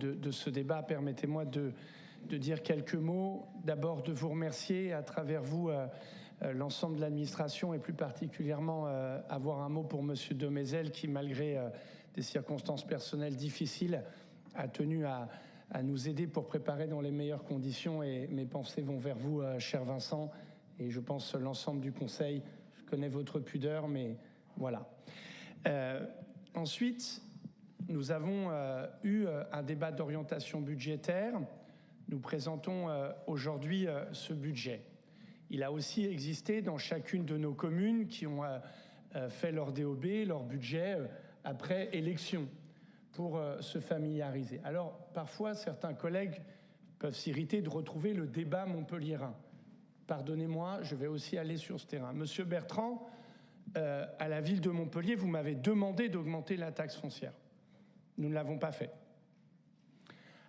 de ce débat, permettez-moi de dire quelques mots. D'abord, de vous remercier à travers vous, l'ensemble de l'administration, et plus particulièrement avoir un mot pour Monsieur Demézel qui, malgré des circonstances personnelles difficiles, a tenu à nous aider pour préparer dans les meilleures conditions. Et mes pensées vont vers vous, cher Vincent, et je pense l'ensemble du Conseil. Je connais votre pudeur, mais voilà. Ensuite, nous avons eu un débat d'orientation budgétaire. Nous présentons aujourd'hui ce budget. Il a aussi existé dans chacune de nos communes qui ont fait leur DOB, leur budget après élection, pour se familiariser. Alors, parfois, certains collègues peuvent s'irriter de retrouver le débat montpelliérain. Pardonnez-moi, je vais aussi aller sur ce terrain. Monsieur Bertrand, à la ville de Montpellier, vous m'avez demandé d'augmenter la taxe foncière. Nous ne l'avons pas fait.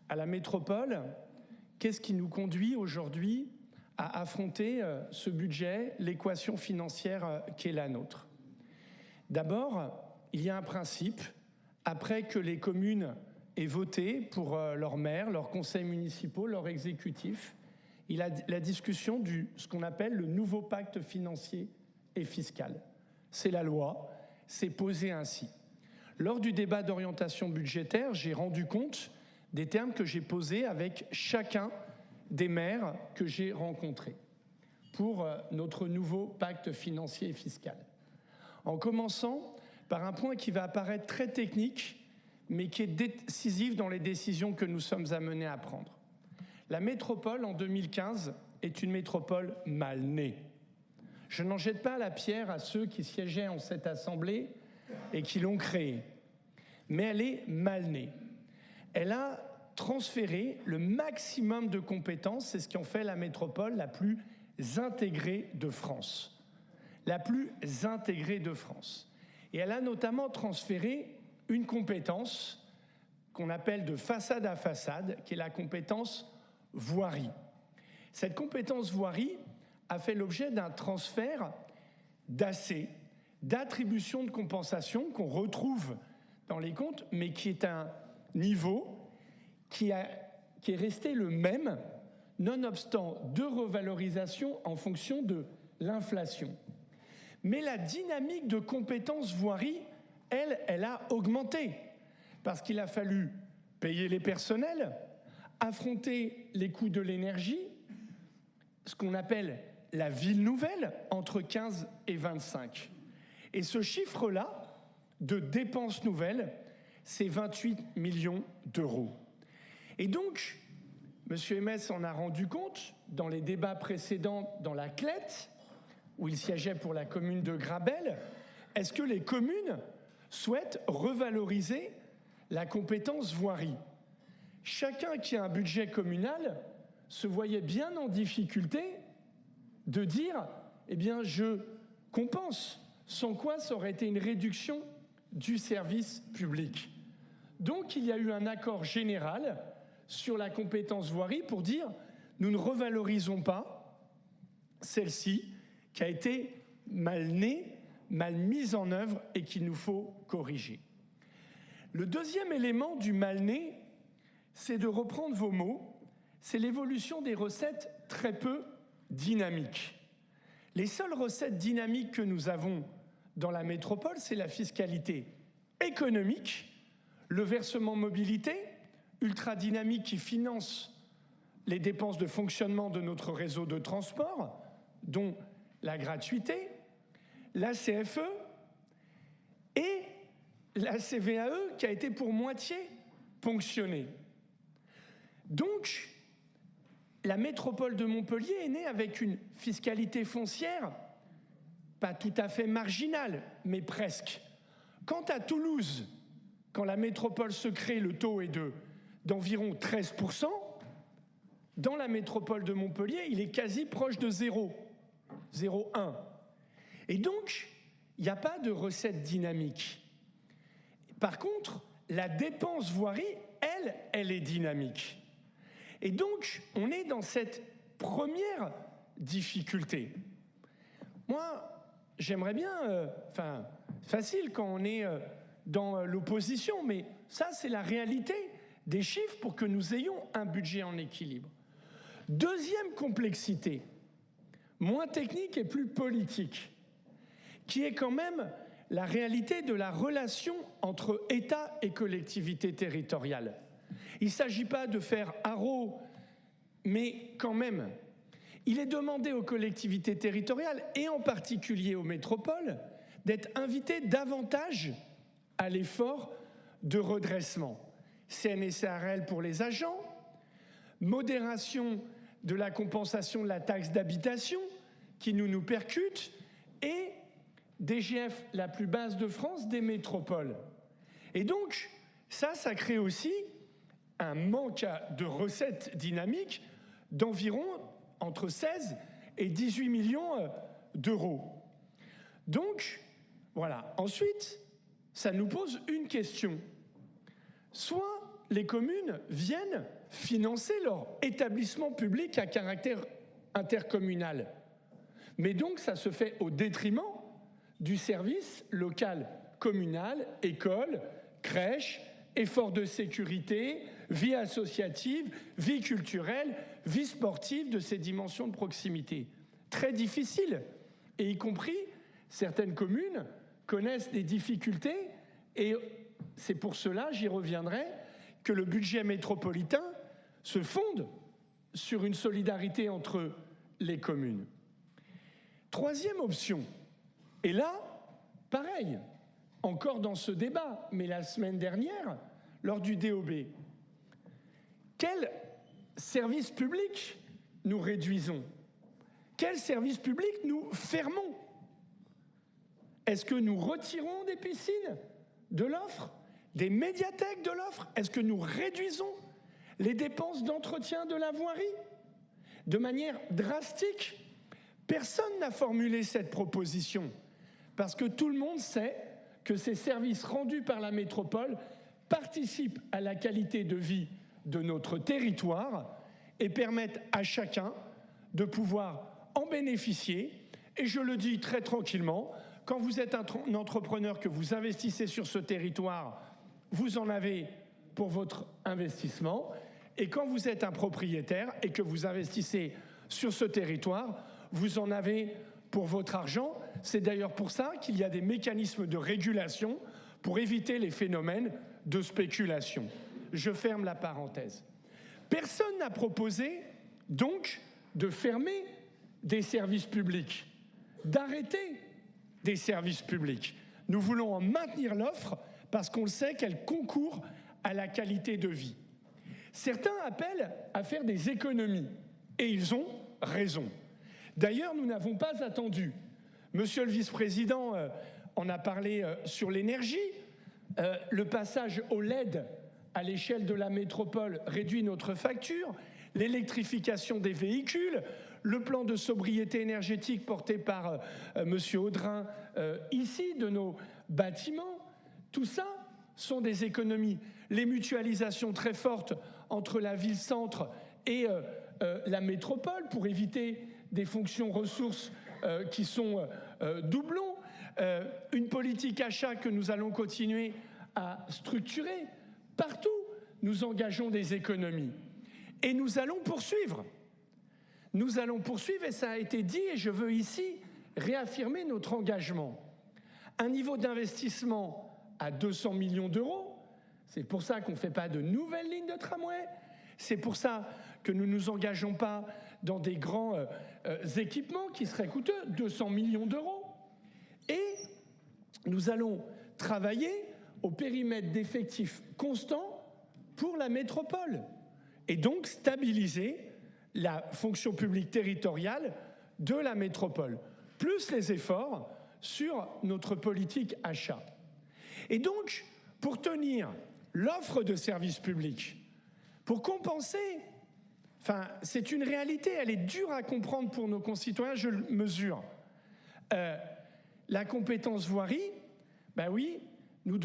À la métropole, qu'est-ce qui nous conduit aujourd'hui à affronter ce budget, l'équation financière qui est la nôtre? D'abord, il y a un principe. Après que les communes aient voté pour leur maire, leurs conseils municipaux, leur exécutif, il y a la discussion de ce qu'on appelle le nouveau pacte financier et fiscal. C'est la loi, c'est posé ainsi. Lors du débat d'orientation budgétaire, j'ai rendu compte des termes que j'ai posés avec chacun des maires que j'ai rencontrés pour notre nouveau pacte financier et fiscal. En commençant par un point qui va apparaître très technique, mais qui est décisif dans les décisions que nous sommes amenés à prendre. La métropole, en 2015, est une métropole mal née. Je n'en jette pas la pierre à ceux qui siégeaient en cette assemblée et qui l'ont créée, mais elle est mal née. Elle a transféré le maximum de compétences, c'est ce qui en fait la métropole la plus intégrée de France. La plus intégrée de France. Et elle a notamment transféré une compétence qu'on appelle de façade à façade, qui est la compétence voirie. Cette compétence voirie a fait l'objet d'un transfert d'AC, d'attribution de compensation qu'on retrouve dans les comptes, mais qui est un niveau qui est resté le même, nonobstant deux revalorisations en fonction de l'inflation. Mais la dynamique de compétences voirie, elle a augmenté, parce qu'il a fallu payer les personnels, affronter les coûts de l'énergie, ce qu'on appelle la ville nouvelle, entre 15 et 25. Et ce chiffre-là, de dépenses nouvelles, c'est 28 millions d'euros. Et donc, M. Hermès en a rendu compte dans les débats précédents dans la Clette, où il siégeait pour la commune de Grabel. Est-ce que les communes souhaitent revaloriser la compétence voirie? Chacun qui a un budget communal se voyait bien en difficulté de dire « eh bien, je compense », sans quoi ça aurait été une réduction du service public. Donc, il y a eu un accord général sur la compétence voirie pour dire « nous ne revalorisons pas celle-ci », qui a été mal née, mal mise en œuvre et qu'il nous faut corriger. Le deuxième élément du mal né, c'est de reprendre vos mots, c'est l'évolution des recettes très peu dynamiques. Les seules recettes dynamiques que nous avons dans la métropole, c'est la fiscalité économique, le versement mobilité, ultra dynamique qui finance les dépenses de fonctionnement de notre réseau de transport, dont la gratuité, la CFE et la CVAE qui a été pour moitié ponctionnée. Donc, la métropole de Montpellier est née avec une fiscalité foncière pas tout à fait marginale, mais presque. Quant à Toulouse, quand la métropole se crée, le taux est d'environ 13%. Dans la métropole de Montpellier, il est quasi proche de 0,1. Et donc, il n'y a pas de recette dynamique. Par contre, la dépense voirie, elle est dynamique. Et donc, on est dans cette première difficulté. Moi, j'aimerais bien, facile quand on est dans l'opposition, mais ça, c'est la réalité. des chiffres pour que nous ayons un budget en équilibre. Deuxième complexité, moins technique et plus politique, qui est quand même la réalité de la relation entre État et collectivités territoriales. Il ne s'agit pas de faire haro, mais quand même, il est demandé aux collectivités territoriales, et en particulier aux métropoles, d'être invitées davantage à l'effort de redressement. CNSARL pour les agents, modération de la compensation de la taxe d'habitation qui nous percute, et DGF la plus basse de France des métropoles. Et donc, ça crée aussi un manque de recettes dynamiques d'environ entre 16 et 18 millions d'euros. Donc, voilà. Ensuite, ça nous pose une question. Soit les communes viennent financer leur établissement public à caractère intercommunal, mais donc ça se fait au détriment du service local communal, école, crèche, efforts de sécurité, vie associative, vie culturelle, vie sportive, de ces dimensions de proximité. Très difficile, et y compris certaines communes connaissent des difficultés, et c'est pour cela, j'y reviendrai, que le budget métropolitain se fonde sur une solidarité entre les communes. Troisième option, et là, pareil, encore dans ce débat, mais la semaine dernière, lors du DOB, quel service public nous réduisons? Quel service public nous fermons? Est-ce que nous retirons des piscines de l'offre, des médiathèques de l'offre? Est-ce que nous réduisons les dépenses d'entretien de la voirie de manière drastique? Personne n'a formulé cette proposition parce que tout le monde sait que ces services rendus par la métropole participent à la qualité de vie de notre territoire et permettent à chacun de pouvoir en bénéficier. Et je le dis très tranquillement, quand vous êtes un entrepreneur, que vous investissez sur ce territoire, vous en avez pour votre investissement. Et quand vous êtes un propriétaire et que vous investissez sur ce territoire, vous en avez pour votre argent. C'est d'ailleurs pour ça qu'il y a des mécanismes de régulation pour éviter les phénomènes de spéculation. Je ferme la parenthèse. Personne n'a proposé donc de fermer des services publics, d'arrêter des services publics. Nous voulons en maintenir l'offre parce qu'on le sait qu'elle concourt à la qualité de vie. Certains appellent à faire des économies et ils ont raison. D'ailleurs, nous n'avons pas attendu. Monsieur le vice-président en a parlé sur l'énergie. Le passage au LED à l'échelle de la métropole réduit notre facture. L'électrification des véhicules, le plan de sobriété énergétique porté par monsieur Audrin ici, de nos bâtiments, tout ça sont des économies. Les mutualisations très fortes entre la ville-centre et la métropole pour éviter des fonctions ressources qui sont doublons. Une politique achat que nous allons continuer à structurer. Partout, nous engageons des économies. Et nous allons poursuivre. Nous allons poursuivre, et ça a été dit, et je veux ici réaffirmer notre engagement. Un niveau d'investissement à 200 millions d'euros, c'est pour ça qu'on ne fait pas de nouvelles lignes de tramway, c'est pour ça que nous ne nous engageons pas dans des grands équipements qui seraient coûteux, 200 millions d'euros. Et nous allons travailler au périmètre d'effectifs constants pour la métropole et donc stabiliser la fonction publique territoriale de la métropole, plus les efforts sur notre politique achat. Et donc, pour tenir l'offre de services publics, pour compenser, enfin, c'est une réalité, elle est dure à comprendre pour nos concitoyens, je le mesure. La compétence voirie, ben oui, nous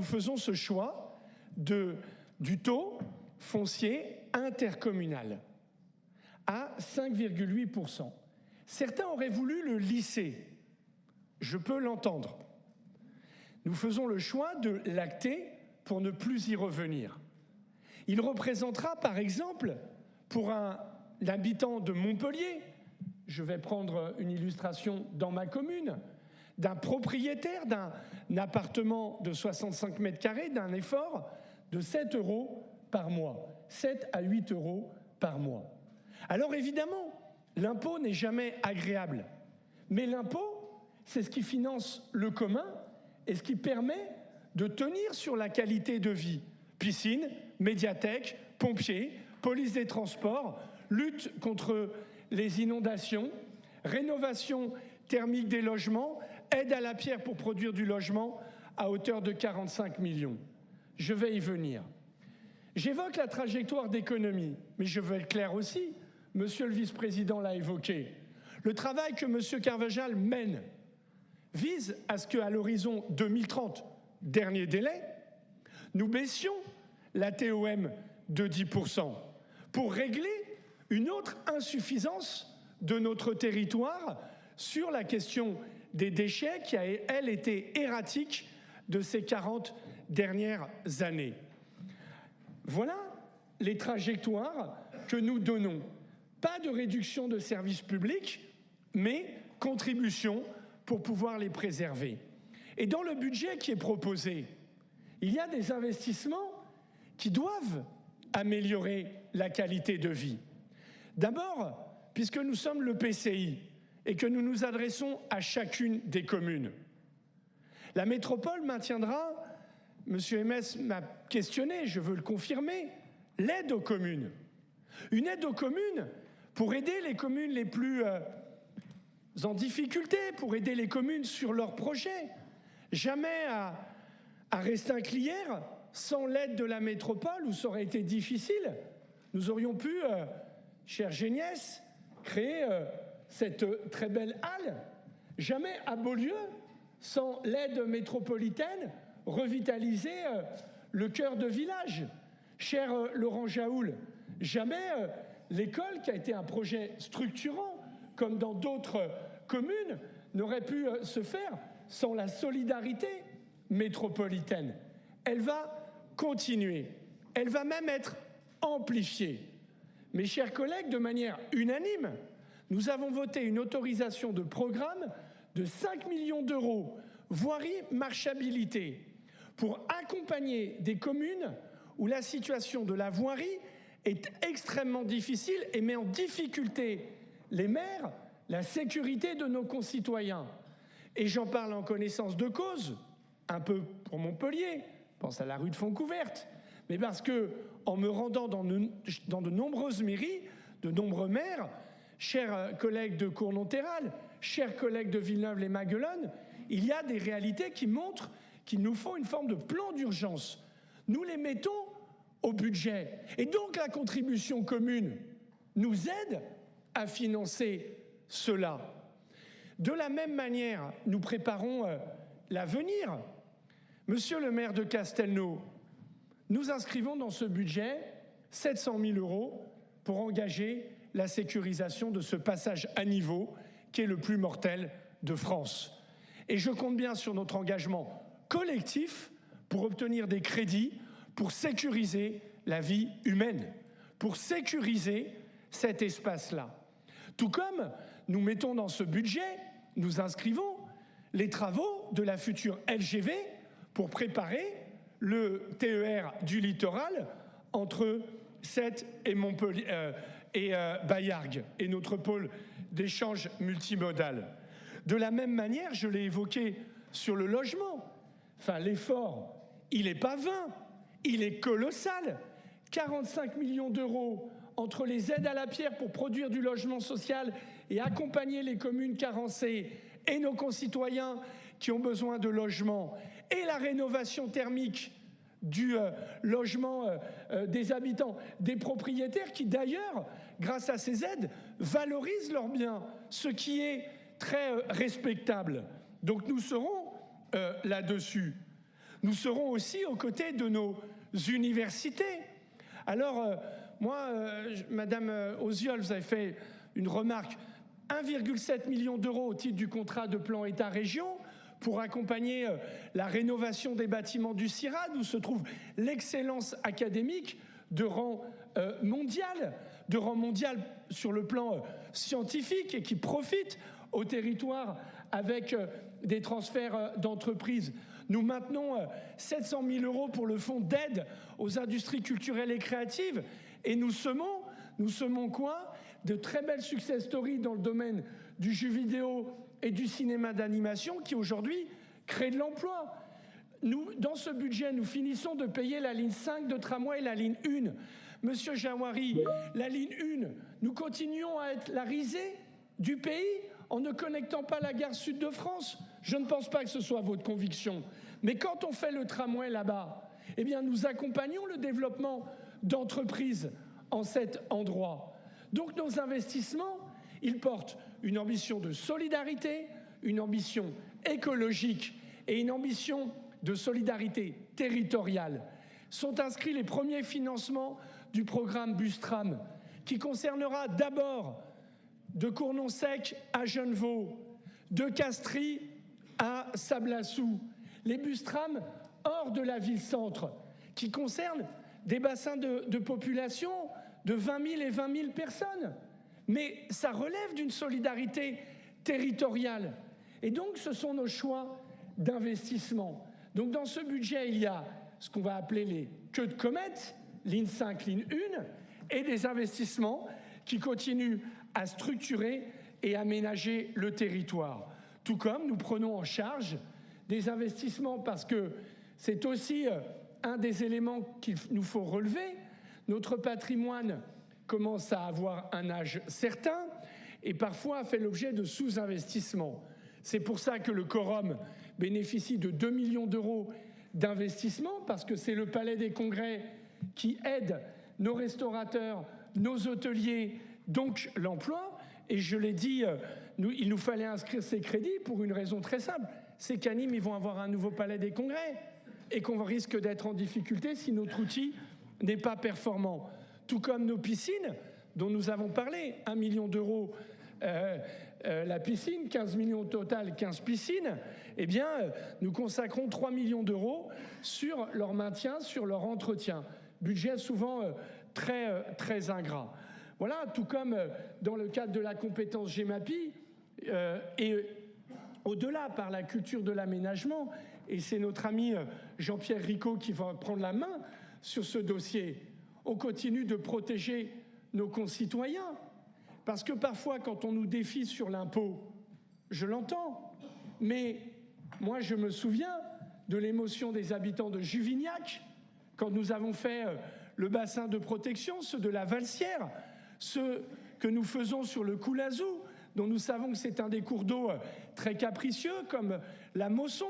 faisons ce choix du taux foncier intercommunal à 5,8%. Certains auraient voulu le lisser. Je peux l'entendre. Nous faisons le choix de l'acter pour ne plus y revenir. Il représentera par exemple pour un habitant de Montpellier, je vais prendre une illustration dans ma commune, d'un propriétaire d'un appartement de 65 mètres carrés, d'un effort de 7 € par mois, 7 à 8 € par mois. Alors évidemment, l'impôt n'est jamais agréable, mais l'impôt, c'est ce qui finance le commun et ce qui permet de tenir sur la qualité de vie. Piscine, médiathèque, pompiers, police des transports, lutte contre les inondations, rénovation thermique des logements, aide à la pierre pour produire du logement à hauteur de 45 millions. Je vais y venir. J'évoque la trajectoire d'économie, mais je veux être clair aussi, monsieur le vice-président l'a évoqué. Le travail que monsieur Carvajal mène vise à ce qu'à l'horizon 2030, dernier délai, nous baissions la TOM de 10% pour régler une autre insuffisance de notre territoire sur la question des déchets qui a, elle, été erratique de ces 40 dernières années. Voilà les trajectoires que nous donnons. Pas de réduction de services publics, mais contribution pour pouvoir les préserver. Et dans le budget qui est proposé, il y a des investissements qui doivent améliorer la qualité de vie. D'abord, puisque nous sommes le PCI et que nous nous adressons à chacune des communes, la métropole maintiendra, monsieur Hermès m'a questionné, je veux le confirmer, l'aide aux communes. Une aide aux communes pour aider les communes les plus en difficulté, pour aider les communes sur leurs projets. Jamais à Restin-Clières, sans l'aide de la métropole, où ça aurait été difficile, nous aurions pu, chère Géniès, créer cette très belle halle. Jamais à Beaulieu, sans l'aide métropolitaine, revitaliser le cœur de village. Cher Laurent Jaoul, jamais l'école, qui a été un projet structurant, comme dans d'autres communes, n'aurait pu se faire sans la solidarité métropolitaine. Elle va continuer, elle va même être amplifiée. Mes chers collègues, de manière unanime, nous avons voté une autorisation de programme de 5 millions d'euros, voirie marchabilité, pour accompagner des communes où la situation de la voirie est extrêmement difficile et met en difficulté les maires, la sécurité de nos concitoyens. Et j'en parle en connaissance de cause, un peu pour Montpellier, je pense à la rue de Fontcouverte, mais parce que, en me rendant dans de nombreuses mairies, de nombreux maires, chers collègues de Cournonterral, chers collègues de Villeneuve-les-Maguelones, il y a des réalités qui montrent qu'il nous faut une forme de plan d'urgence. Nous les mettons au budget. Et donc la contribution commune nous aide à financer cela. De la même manière, nous préparons l'avenir. Monsieur le maire de Castelnau, nous inscrivons dans ce budget 700 000 € pour engager la sécurisation de ce passage à niveau qui est le plus mortel de France. Et je compte bien sur notre engagement collectif pour obtenir des crédits pour sécuriser la vie humaine, pour sécuriser cet espace-là. Tout comme nous mettons dans ce budget, nous inscrivons les travaux de la future LGV pour préparer le TER du littoral entre Sète et Montpellier et Baillargues et notre pôle d'échange multimodal. De la même manière, je l'ai évoqué sur le logement. Enfin, l'effort, il n'est pas vain, il est colossal. 45 millions d'euros entre les aides à la pierre pour produire du logement social et accompagner les communes carencées et nos concitoyens qui ont besoin de logement, et la rénovation thermique du logement des habitants, des propriétaires qui d'ailleurs, grâce à ces aides, valorisent leurs biens, ce qui est très respectable. Donc nous serons là-dessus. Nous serons aussi aux côtés de nos universités. Alors, Madame Oziol, vous avez fait une remarque. 1,7 million d'euros au titre du contrat de plan État-région pour accompagner la rénovation des bâtiments du CIRAD, où se trouve l'excellence académique de rang mondial sur le plan scientifique et qui profite au territoire avec des transferts d'entreprises. Nous maintenons 700 000 € pour le fonds d'aide aux industries culturelles et créatives et nous semons quoi? De très belles success stories dans le domaine du jeu vidéo et du cinéma d'animation qui aujourd'hui créent de l'emploi. Dans ce budget, nous finissons de payer la ligne 5 de tramway et la ligne 1. Monsieur Jawari, la ligne 1, nous continuons à être la risée du pays en ne connectant pas la gare sud de France. Je ne pense pas que ce soit votre conviction. Mais quand on fait le tramway là-bas, eh bien nous accompagnons le développement d'entreprises en cet endroit. Donc nos investissements, ils portent une ambition de solidarité, une ambition écologique et une ambition de solidarité territoriale. Sont inscrits les premiers financements du programme Bus-Tram, qui concernera d'abord de Cournon-Sec à Genevaux, de Castries à Sablassou, les bus-trams hors de la ville-centre, qui concernent des bassins de population de 20 000 et 20 000 personnes. Mais ça relève d'une solidarité territoriale. Et donc, ce sont nos choix d'investissement. Donc, dans ce budget, il y a ce qu'on va appeler les queues de comète, ligne 5, ligne 1, et des investissements qui continuent à structurer et aménager le territoire. Tout comme nous prenons en charge des investissements parce que c'est aussi un des éléments qu'il nous faut relever. Notre patrimoine commence à avoir un âge certain et parfois a fait l'objet de sous-investissements. C'est pour ça que le Corum bénéficie de 2 millions d'euros d'investissement parce que c'est le Palais des Congrès qui aide nos restaurateurs, nos hôteliers, donc l'emploi. Et je l'ai dit, il nous fallait inscrire ces crédits pour une raison très simple. C'est qu'à Nîmes, ils vont avoir un nouveau Palais des Congrès et qu'on risque d'être en difficulté si notre outil n'est pas performant. Tout comme nos piscines, dont nous avons parlé, 1 million d'euros la piscine, 15 millions au total, 15 piscines, eh bien, nous consacrons 3 millions d'euros sur leur maintien, sur leur entretien. Budget souvent très ingrat. Voilà, tout comme dans le cadre de la compétence GEMAPI, et au-delà par la culture de l'aménagement, et c'est notre ami Jean-Pierre Ricot qui va prendre la main sur ce dossier, on continue de protéger nos concitoyens. Parce que parfois, quand on nous défie sur l'impôt, je l'entends, mais moi je me souviens de l'émotion des habitants de Juvignac, quand nous avons fait le bassin de protection, ceux de la Valsière, ceux que nous faisons sur le Coulazou, dont nous savons que c'est un des cours d'eau très capricieux, comme la Mosson.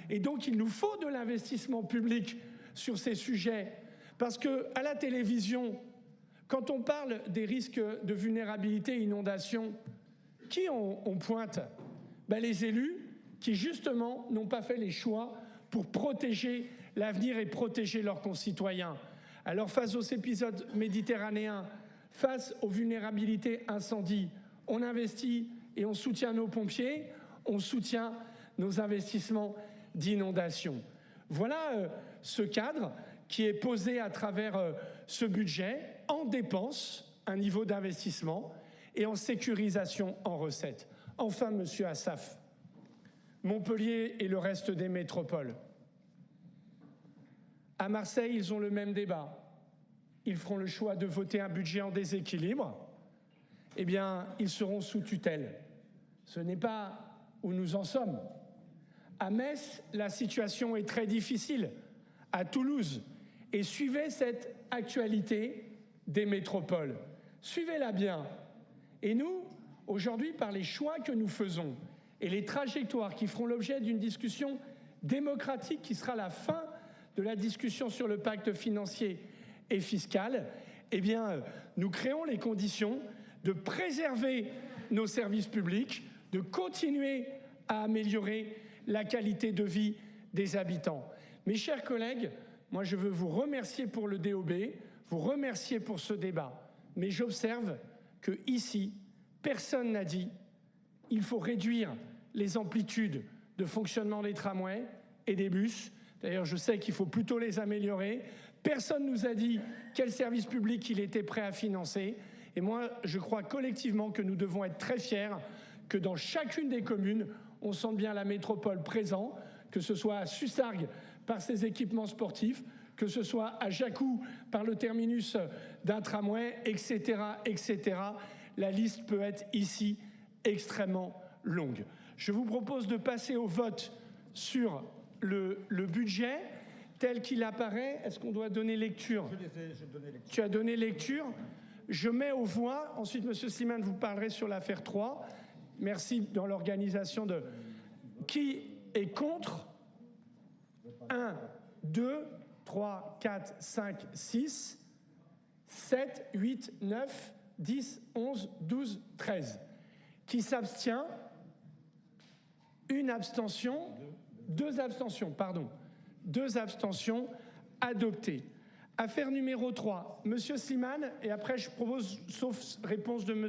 Et donc il nous faut de l'investissement public sur ces sujets. Parce qu'à la télévision, quand on parle des risques de vulnérabilité et inondation, qui on pointe? Les élus qui justement n'ont pas fait les choix pour protéger l'avenir et protéger leurs concitoyens. Alors face aux épisodes méditerranéens, face aux vulnérabilités incendie, on investit et on soutient nos pompiers, on soutient nos investissements d'inondation. Voilà ce cadre qui est posé à travers ce budget en dépenses, un niveau d'investissement, et en sécurisation en recettes. Enfin, Monsieur Assaf, Montpellier et le reste des métropoles. À Marseille, ils ont le même débat. Ils feront le choix de voter un budget en déséquilibre. Eh bien, ils seront sous tutelle. Ce n'est pas où nous en sommes. À Metz, la situation est très difficile. À Toulouse, et suivez cette actualité des métropoles. Suivez-la bien. Et nous, aujourd'hui, par les choix que nous faisons et les trajectoires qui feront l'objet d'une discussion démocratique qui sera la fin de la discussion sur le pacte financier et fiscal, eh bien, nous créons les conditions de préserver nos services publics, de continuer à améliorer la qualité de vie des habitants. Mes chers collègues, moi je veux vous remercier pour le DOB, vous remercier pour ce débat, mais j'observe que ici, personne n'a dit il faut réduire les amplitudes de fonctionnement des tramways et des bus. D'ailleurs, je sais qu'il faut plutôt les améliorer. Personne ne nous a dit quel service public il était prêt à financer. Et moi, je crois collectivement que nous devons être très fiers que dans chacune des communes, on sente bien la métropole présent, que ce soit à Sussargues par ses équipements sportifs, que ce soit à Jacou par le terminus d'un tramway, etc., etc. La liste peut être ici extrêmement longue. Je vous propose de passer au vote sur le budget tel qu'il apparaît. Est-ce qu'on doit donner lecture? Tu as donné lecture. Je mets aux voix. Ensuite, M. Slimane, vous parlerez sur l'affaire 3. Merci dans l'organisation de... Qui est contre? 1, 2, 3, 4, 5, 6, 7, 8, 9, 10, 11, 12, 13. Qui s'abstient? Une abstention. Deux abstentions, pardon. 2 abstentions adoptées. Affaire numéro 3, M. Slimane, et après je propose, sauf réponse de M.